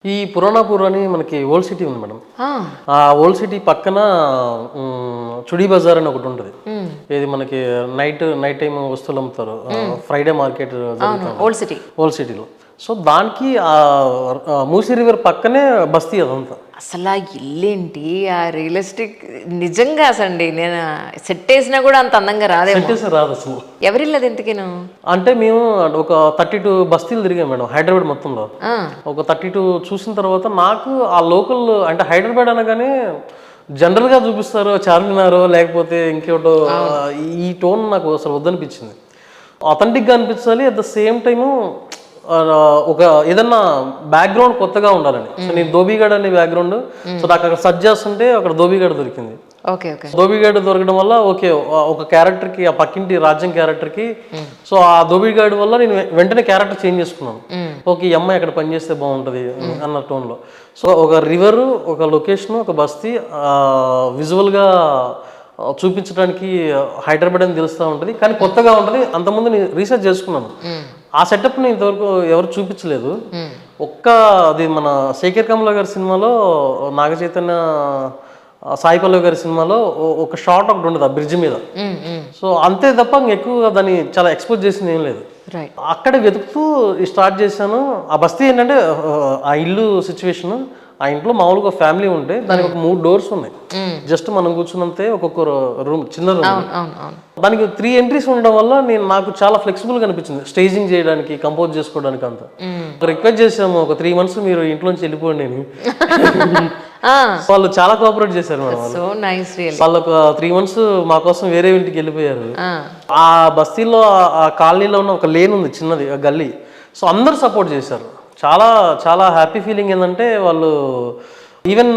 ఈ పురాణాపూర్ అని మనకి ఓల్డ్ సిటీ ఉంది మేడం. ఆ, ఆ ఓల్డ్ సిటీ పక్కన చుడీ బజార్ అని ఒకటి ఉంటుంది. ఇది మనకి నైట్ టైం వస్తువులు అమ్ముతారు. ఫ్రైడే మార్కెట్ జరుగుతుంది ఓల్డ్ సిటీ. ఓల్డ్ సిటీలో. సో దానికి మూసీ రివర్ పక్కనే బస్తీ అదంతా. అసలు ఆ ఇల్లేంటి, ఆ రియలిస్టిక్ నిజంగా అసండి నేను సెట్ వేసినా కూడా అంత అందంగా రాదేమో. సెంటెన్స్ రాదు అసలు. ఎవరిల్లది ఎంతకేను? అంటే మేము ఒక 32 బస్తీలు తిరిగాం మేడం హైదరాబాద్ మొత్తంలో. ఆ, ఒక 32 చూసిన తర్వాత నాకు ఆ లోకల్ అంటే హైదరాబాద్ అనగానే జనరల్గా చూపిస్తారు చార్మినారో లేకపోతే ఇంకోటో, ఈ టోన్ నాకు అసలు వద్దనిపించింది. అథెంటిక్గా అనిపించాలి, అట్ ద సేమ్ టైము ఒక ఏదన్నా బ్యాక్గ్రౌండ్ కొత్తగా ఉండాలని. సో నేను ధోబీగఢ్ అనే బ్యాక్గ్రౌండ్, సో నాకు అక్కడ సర్చ్ చేస్తుంటే అక్కడ ధోబీగఢ్ దొరికింది. Okay okay. ధోబీగఢ్ దొరకడం వల్ల ఓకే ఒక క్యారెక్టర్కి, ఆ పక్కింటి రాజ్యం క్యారెక్టర్కి, సో ఆ ధోబీగఢ్ వల్ల నేను వెంటనే క్యారెక్టర్ చేంజ్ చేసుకున్నాను. ఓకే ఈ అమ్మాయి అక్కడ పనిచేస్తే బాగుంటుంది అన్న టోన్లో. సో ఒక రివరు, ఒక లొకేషన్, ఒక బస్తీ విజువల్గా చూపించడానికి హైదరాబాద్ అని తెలుస్తూ ఉంటుంది, కానీ కొత్తగా ఉంటుంది. అంతకుముందు నేను రీసెర్చ్ చేసుకున్నాను. ఆ సెటప్ని ఇంతవరకు ఎవరు చూపించలేదు. అది మన శేఖర్ కమల గారి సినిమాలో, నాగ చైతన్య, సాయి పల్లవి గారి సినిమాలో ఒక షార్ట్ ఒకటి ఉండదు ఆ బ్రిడ్జ్ మీద. సో అంతే తప్ప ఎక్కువగా దాన్ని చాలా ఎక్స్పోజ్ చేసింది ఏం లేదు. అక్కడ వెతుకుతూ స్టార్ట్ చేశాను. ఆ బస్తీ ఏంటంటే ఆ ఇల్లు సిచ్యువేషన్, ఆ ఇంట్లో మామూలుగా ఫ్యామిలీ ఉంటే దానికి ఒక 3 డోర్స్ ఉన్నాయి. జస్ట్ మనం కూర్చున్నంతే ఒక్కొక్క రూమ్, చిన్న రూమ్. దానికి 3 ఎంట్రీస్ ఉండడం వల్ల నాకు చాలా ఫ్లెక్సిబుల్గా అనిపించింది స్టేజింగ్ చేయడానికి, కంపోజ్ చేసుకోవడానికి అంతా. రిక్వెస్ట్ చేసాము ఒక 3 months మీరు ఇంట్లోంచి వెళ్ళిపోండి అని. వాళ్ళు చాలా కోఆపరేట్ చేశారు మేడం. వాళ్ళు ఒక 3 months మా కోసం వేరే ఇంటికి వెళ్ళిపోయారు. ఆ బస్తీలో ఆ కాలనీలో ఉన్న ఒక లేన్ ఉంది చిన్నది, గల్లీ. సో అందరు సపోర్ట్ చేశారు. చాలా చాలా హ్యాపీ ఫీలింగ్ ఏంటంటే వాళ్ళు ఈవెన్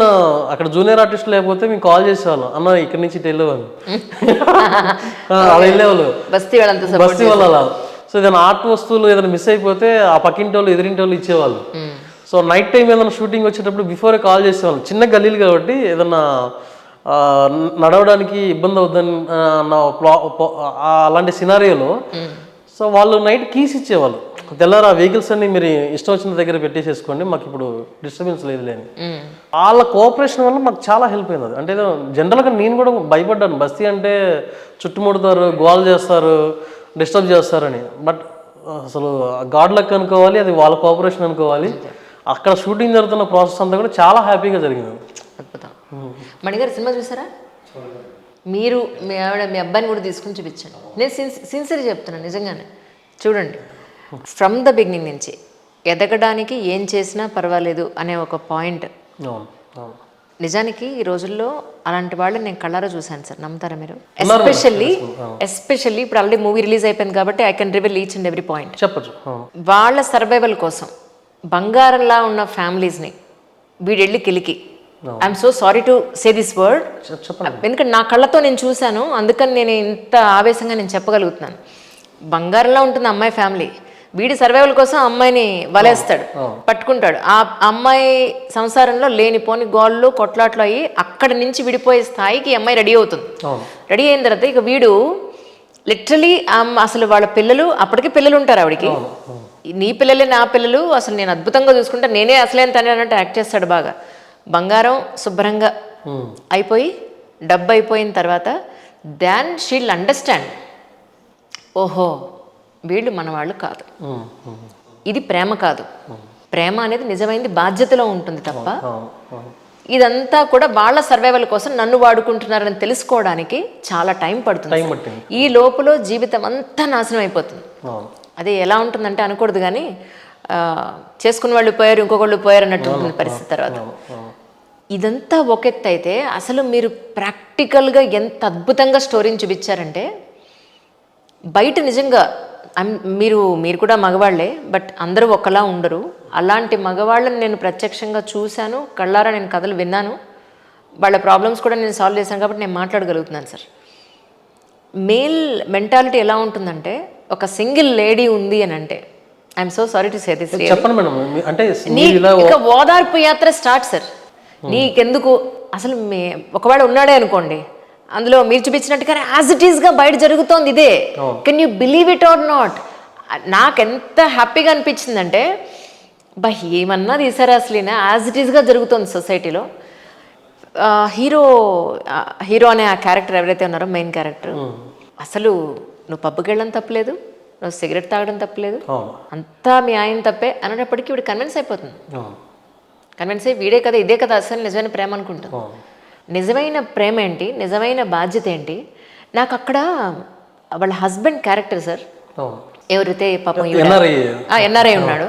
అక్కడ జూనియర్ ఆర్టిస్ట్ లేకపోతే మేము కాల్ చేసేవాళ్ళం, అన్న ఇక్కడి నుంచి ఇటు వెళ్ళేవాళ్ళు. అలా వెళ్ళేవాళ్ళు బస్తీ వాళ్ళు అలా. సో ఏదైనా ఆర్ట్ వస్తువులు ఏదైనా మిస్ అయిపోతే ఆ పక్కింటి వాళ్ళు, ఎదురింటి వాళ్ళు ఇచ్చేవాళ్ళు. సో నైట్ టైం ఏదైనా షూటింగ్ వచ్చేటప్పుడు బిఫోరే కాల్ చేసేవాళ్ళు. చిన్న గల్లీలు కాబట్టి ఏదన్నా నడవడానికి ఇబ్బంది అవుద్దని అలాంటి సినారియోలో సో వాళ్ళు నైట్ కీస్ ఇచ్చేవాళ్ళు. తెల్లారు ఆ వెహికల్స్ అన్ని మీరు ఇష్టం వచ్చిన దగ్గర పెట్టేసేసుకోండి, మాకు ఇప్పుడు డిస్టర్బెన్స్ లేదు లేని. వాళ్ళ కోఆపరేషన్ వల్ల మాకు చాలా హెల్ప్ అయింది. అది అంటే జనరల్గా నేను కూడా భయపడ్డాను, బస్తీ అంటే చుట్టుముడతారు, గోల్ చేస్తారు, డిస్టర్బ్ చేస్తారని. బట్ అసలు గాడ్ లక్ అనుకోవాలి, అది వాళ్ళ కోఆపరేషన్ అనుకోవాలి. అక్కడ షూటింగ్ జరుగుతున్న ప్రాసెస్ అంతా కూడా చాలా హ్యాపీగా జరిగింది. అద్భుతం. మణిగారు సినిమా చూసారా? మీరు మీ ఆవిడ, మీ అబ్బాయిని కూడా తీసుకుని చూపించండి. నేను సిన్సియర్గా చెప్తున్నాను, నిజంగానే చూడండి. ఫ్రమ్ ద బిగినింగ్ నుంచి ఎదగడానికి ఏం చేసినా పర్వాలేదు అనే ఒక పాయింట్. నిజానికి ఈ రోజుల్లో అలాంటి వాళ్ళని నేను కళ్ళారా చూశాను సార్, నమ్ముతారా మీరు? ఎస్పెషల్లీ ఇప్పుడు ఆల్రెడీ మూవీ రిలీజ్ అయిపోయింది కాబట్టి I can reveal each and every point. చెప్పచ్చు. వాళ్ళ సర్వైవల్ కోసం బంగారంలా ఉన్న ఫ్యామిలీస్ని వీడెళ్ళి కిలికి, I'm so sorry to say this word, ఎందుకంటే నా కళ్ళతో నేను చూశాను, అందుకని నేను ఇంత ఆవేశంగా నేను చెప్పగలుగుతున్నాను. బంగారంలా ఉంటుంది అమ్మాయి ఫ్యామిలీ, వీడి సర్వైవల్ కోసం అమ్మాయిని వలేస్తాడు, పట్టుకుంటాడు. ఆ అమ్మాయి సంసారంలో లేనిపోని గోళ్ళు కొట్లాట్లు అయ్యి అక్కడి నుంచి విడిపోయే స్థాయికి ఈ అమ్మాయి రెడీ అవుతుంది. రెడీ అయిన తర్వాత ఇక వీడు లిటరలీ అసలు వాళ్ళ పిల్లలు, అప్పటికి పిల్లలు ఉంటారు ఆవిడికి, నీ పిల్లలే నా పిల్లలు, అసలు నేను అద్భుతంగా చూసుకుంటా, నేనే అసలేం తండ్రి అన్నట్టు యాక్ట్ చేస్తాడు బాగా. బంగారం శుభ్రంగా అయిపోయి డబ్బు అయిపోయిన తర్వాత దాన్ షీల్ అండర్స్టాండ్, ఓహో వీళ్ళు మన వాళ్ళు కాదు, ఇది ప్రేమ కాదు. ప్రేమ అనేది నిజమైంది బాధ్యతలో ఉంటుంది తప్ప ఇదంతా కూడా వాళ్ళ సర్వైవల్ కోసం నన్ను వాడుకుంటున్నారని తెలుసుకోవడానికి చాలా టైం పడుతుంది. ఈ లోపల జీవితం అంతా నాశనం అయిపోతుంది. అది ఎలా ఉంటుందంటే అనకూడదు కానీ చేసుకున్న వాళ్ళు పోయారు, ఇంకొకళ్ళు పోయారు అన్నట్టు ఉంటుంది పరిస్థితి. తర్వాత ఇదంతా ఒక ఎత్తు అయితే అసలు మీరు ప్రాక్టికల్గా ఎంత అద్భుతంగా స్టోరీని చూపించారంటే, బయట నిజంగా మీరు కూడా మగవాళ్లే, బట్ అందరూ ఒకలా ఉండరు. అలాంటి మగవాళ్ళని నేను ప్రత్యక్షంగా చూశాను, కళ్ళారా నేను కథలు విన్నాను, వాళ్ళ ప్రాబ్లమ్స్ కూడా నేను సాల్వ్ చేశాను కాబట్టి నేను మాట్లాడగలుగుతున్నాను సార్. మేల్ మెంటాలిటీ ఎలా ఉంటుందంటే, ఒక సింగిల్ లేడీ ఉంది అని అంటే, I'm so sorry to say this, ఇక ఓదార్పు యాత్ర స్టార్ట్ సార్. నీకెందుకు అసలు ఒకవేళ ఉన్నాడే అనుకోండి, అందులో మీరు చూపించినట్టుగా యాజ్ ఇట్ ఈస్గా బయట జరుగుతోంది ఇదే. Can you believe it or not? నాకెంత హ్యాపీగా అనిపించిందంటే, బా ఏమన్నా తీసారా అసలు యాజ్ ఇట్ ఈస్గా జరుగుతుంది సొసైటీలో. హీరో అనే ఆ క్యారెక్టర్ ఎవరైతే ఉన్నారో మెయిన్ క్యారెక్టర్, అసలు నువ్వు పబ్కి వెళ్ళడం తప్పలేదు, నువ్వు సిగరెట్ తాగడం తప్పలేదు, అంతా మీ ఆయన తప్పే అనేటప్పటికీ వీడు కన్విన్స్ అయిపోతుంది. కన్విన్స్ అయ్యి వీడే కదా ఇదే కదా అసలు నిజమైన ప్రేమ అనుకుంటుంది. నిజమైన ప్రేమ ఏంటి, నిజమైన బాధ్యత ఏంటి? నాకు అక్కడ వాళ్ళ హస్బెండ్ క్యారెక్టర్ సార్, ఎవరైతే పాపం ఎన్ఆర్ఐ ఉన్నాడు,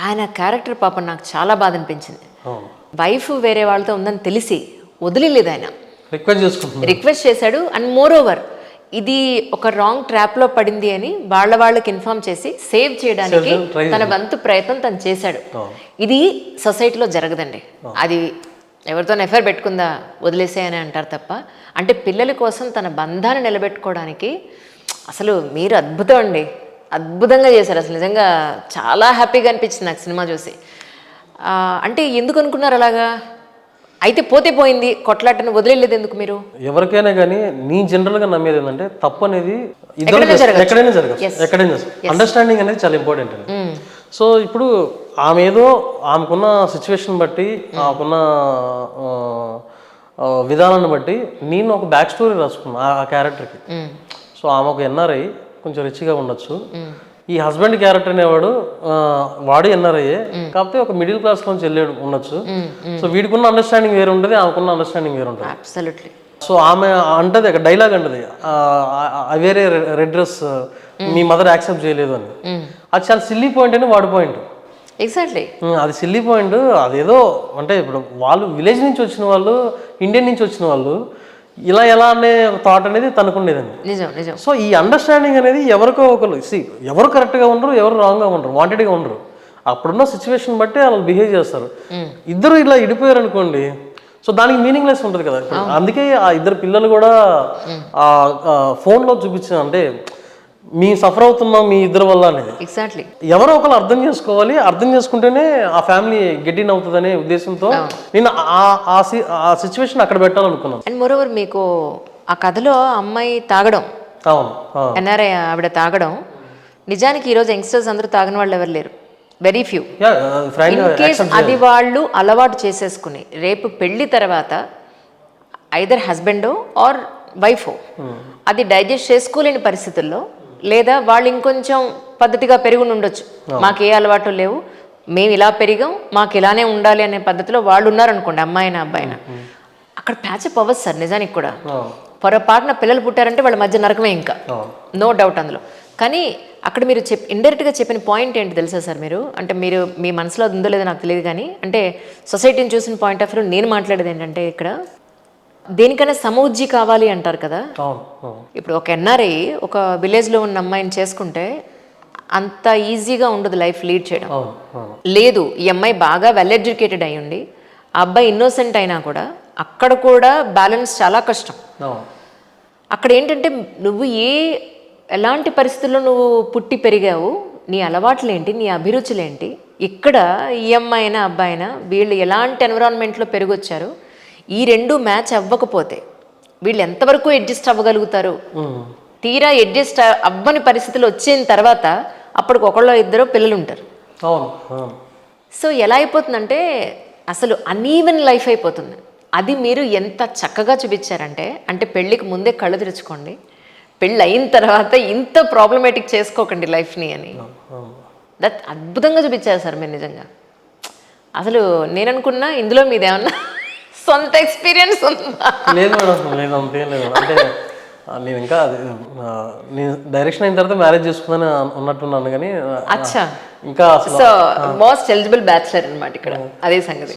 ఆయన క్యారెక్టర్ పాపం నాకు చాలా బాధ అనిపించింది. వైఫ్ వేరే వాళ్ళతో ఉందని తెలిసి వదిలేదు, ఆయన రిక్వెస్ట్ చేశాడు. అండ్ మోర్ ఓవర్ ఇది ఒక రాంగ్ ట్రాప్లో పడింది అని వాళ్ళకి ఇన్ఫార్మ్ చేసి సేవ్ చేయడానికి తన వంతు ప్రయత్నం తను చేశాడు. ఇది సొసైటీలో జరగదండి. అది ఎవరితో ఎఫ్ఐఆర్ పెట్టుకుందా వదిలేసే అని అంటారు తప్ప, అంటే పిల్లల కోసం తన బంధాన్ని నిలబెట్టుకోవడానికి అసలు మీరు అద్భుతం అండి, అద్భుతంగా చేశారు. అసలు నిజంగా చాలా హ్యాపీగా అనిపించింది నాకు సినిమా చూసి. అంటే ఎందుకు అనుకున్నారు అలాగా? అయితే పోతే పోయింది, కొట్లాటను వదిలేదు ఎందుకు మీరు? ఎవరికైనా కానీ నీ జనరల్గా నమ్మేది ఏంటంటే తప్పు అనేది ఎక్కడైనా జరగదు. అండర్స్టాండింగ్ అనేది చాలా ఇంపార్టెంట్ అండి. సో ఇప్పుడు ఆమెకున్న సిచ్యువేషన్ బట్టి, ఆమెకున్న విధానాన్ని బట్టి నేను ఒక బ్యాక్ స్టోరీ రాసుకున్నాను ఆ క్యారెక్టర్కి. సో ఆమె ఒక ఎన్ఆర్ఐ, కొంచెం రిచ్గా ఉండొచ్చు. ఈ హస్బెండ్ క్యారెక్టర్ అనేవాడు వాడు ఎన్ఆర్ఐయే, కాకపోతే ఒక మిడిల్ క్లాస్ నుంచి వెళ్ళాడు ఉండొచ్చు. సో వీడికున్న అండర్స్టాండింగ్ వేరు ఉంటుంది, ఆమెకున్న అండర్స్టాండింగ్ వేరు ఉంటుంది. అబ్సల్యూట్లీ. సో ఆమె అంటది అక్కడ డైలాగ్ అంటది, వేరే రెడ్ డ్రెస్ మీ మదర్ యాక్సెప్ట్ చేయలేదు అని. అది చాలా సిల్లీ పాయింట్ అని వాడి పాయింట్. ఎగ్జాక్ట్లీ, అది సిల్లీ పాయింట్. అదేదో అంటే ఇప్పుడు వాళ్ళు విలేజ్ నుంచి వచ్చిన వాళ్ళు, ఇండియన్ నుంచి వచ్చిన వాళ్ళు ఇలా ఎలా అనే థాట్ అనేది తనకుండేదండి. నిజం నిజం. సో ఈ అండర్స్టాండింగ్ అనేది ఎవరికో ఒకరు ఎవరు కరెక్ట్గా ఉండరు, ఎవరు రాంగ్గా ఉండరు, వాంటెడ్గా ఉండరు. అప్పుడున్న సిచ్యువేషన్ బట్టి వాళ్ళు బిహేవ్ చేస్తారు. ఇద్దరు ఇలా ఇడిపోయారు అనుకోండి, సో దానికి మీనింగ్లెస్ ఉంటుంది కదా. అందుకే ఆ ఇద్దరు పిల్లలు కూడా ఫోన్లో చూపించారు, అంటే మీ సఫర్ అవుతున్నాం మీ ఇద్దరు వల్ల అనేది. ఎగ్జాక్ట్లీ. ఎవరో ఒకరు అర్థం చేసుకోవాలి, అర్థం చేసుకుంటేనే ఆ ఫ్యామిలీ గెట్ ఇన్ అవుతుందనే ఉద్దేశంతో నేను ఆ సిచ్యువేషన్ అక్కడ పెట్టాలనుకున్నాను. అండ్ మోరోవర్ మీకు ఆ కథలో అమ్మాయి తాగడం, ఎన్ఆర్ఐ ఆవిడ తాగడం, నిజానికి ఈరోజు యంగ్స్టర్స్ అందరూ తాగని వాళ్ళు ఎవరు లేరు, వెరీ ఫ్యూ. అది వాళ్ళు అలవాటు చేసేసుకుని రేపు పెళ్లి తర్వాత ఐదర్ హస్బెండో ఆర్ వైఫో అది డైజెస్ట్ చేసుకోలేని పరిస్థితుల్లో, లేదా వాళ్ళు ఇంకొంచెం పద్ధతిగా పెరుగుని ఉండొచ్చు, మాకు ఏ అలవాటు లేవు, మేము ఇలా పెరిగాం, మాకు ఇలానే ఉండాలి అనే పద్ధతిలో వాళ్ళు ఉన్నారనుకోండి, అమ్మాయినా అబ్బాయినా, అక్కడ ప్యాచప్ అవ్వదు సార్. నిజానికి కూడా పొరపాటున పిల్లలు పుట్టారంటే వాళ్ళ మధ్య నరకమే, ఇంకా నో డౌట్ అందులో. కానీ అక్కడ మీరు ఇండైరెక్ట్గా చెప్పిన పాయింట్ ఏంటి తెలుసా సార్ మీరు? అంటే మీరు మీ మనసులో అది ఉందో లేదో నాకు తెలియదు, కానీ అంటే సొసైటీని చూసిన పాయింట్ ఆఫ్ వ్యూ నేను మాట్లాడేది ఏంటంటే, ఇక్కడ దేనికైనా సమౌజ్జి కావాలి అంటారు కదా. ఇప్పుడు ఒక ఎన్ఆర్ఐ ఒక విలేజ్లో ఉన్న అమ్మాయిని చేసుకుంటే అంత ఈజీగా ఉండదు లైఫ్ లీడ్ చేయడం. లేదు, ఈ అమ్మాయి బాగా వెల్ ఎడ్యుకేటెడ్ అయి ఉండి ఆ అబ్బాయి ఇన్నోసెంట్ అయినా కూడా అక్కడ కూడా బ్యాలెన్స్ చాలా కష్టం. అక్కడ ఏంటంటే నువ్వు ఎలాంటి పరిస్థితుల్లో నువ్వు పుట్టి పెరిగావు, నీ అలవాట్లేంటి, నీ అభిరుచులేంటి, ఇక్కడ ఈ అమ్మాయి అయినా అబ్బాయి అయినా వీళ్ళు ఎలాంటి ఎన్విరాన్మెంట్లో పెరిగొచ్చారు, ఈ రెండు మ్యాచ్ అవ్వకపోతే వీళ్ళు ఎంతవరకు అడ్జస్ట్ అవ్వగలుగుతారు. తీరా అడ్జస్ట్ అవ్వని పరిస్థితులు వచ్చిన తర్వాత అప్పటికి ఒకళ్ళో ఇద్దరు పిల్లలు ఉంటారు. సో ఎలా అయిపోతుందంటే అసలు అన్ఈవెన్ లైఫ్ అయిపోతుంది. అది మీరు ఎంత చక్కగా చూపించారంటే, అంటే పెళ్ళికి ముందే కళ్ళు తెరుచుకోండి, పెళ్ళి అయిన తర్వాత ఇంత ప్రాబ్లమేటిక్ చేసుకోకండి లైఫ్ని అని. దట్ అద్భుతంగా చూపించారు సార్ మీరు నిజంగా. అసలు నేను అనుకున్నా ఇందులో మీదేమన్నా సొంత ఎక్స్పీరియన్స్ ఉందా? లేదు మేడం, లేదు, అంతేం లేదు. అంటే నేను ఇంకా నేను డైరెక్షన్ అయిన తర్వాత మ్యారేజ్ చేసుకుందని ఉన్నట్టున్నాను, కానీ అచ్చా ఇంకా సో మోస్ట్ ఎలిజిబుల్ బ్యాచులర్ అనమాట ఇక్కడ, అదే సంగతి.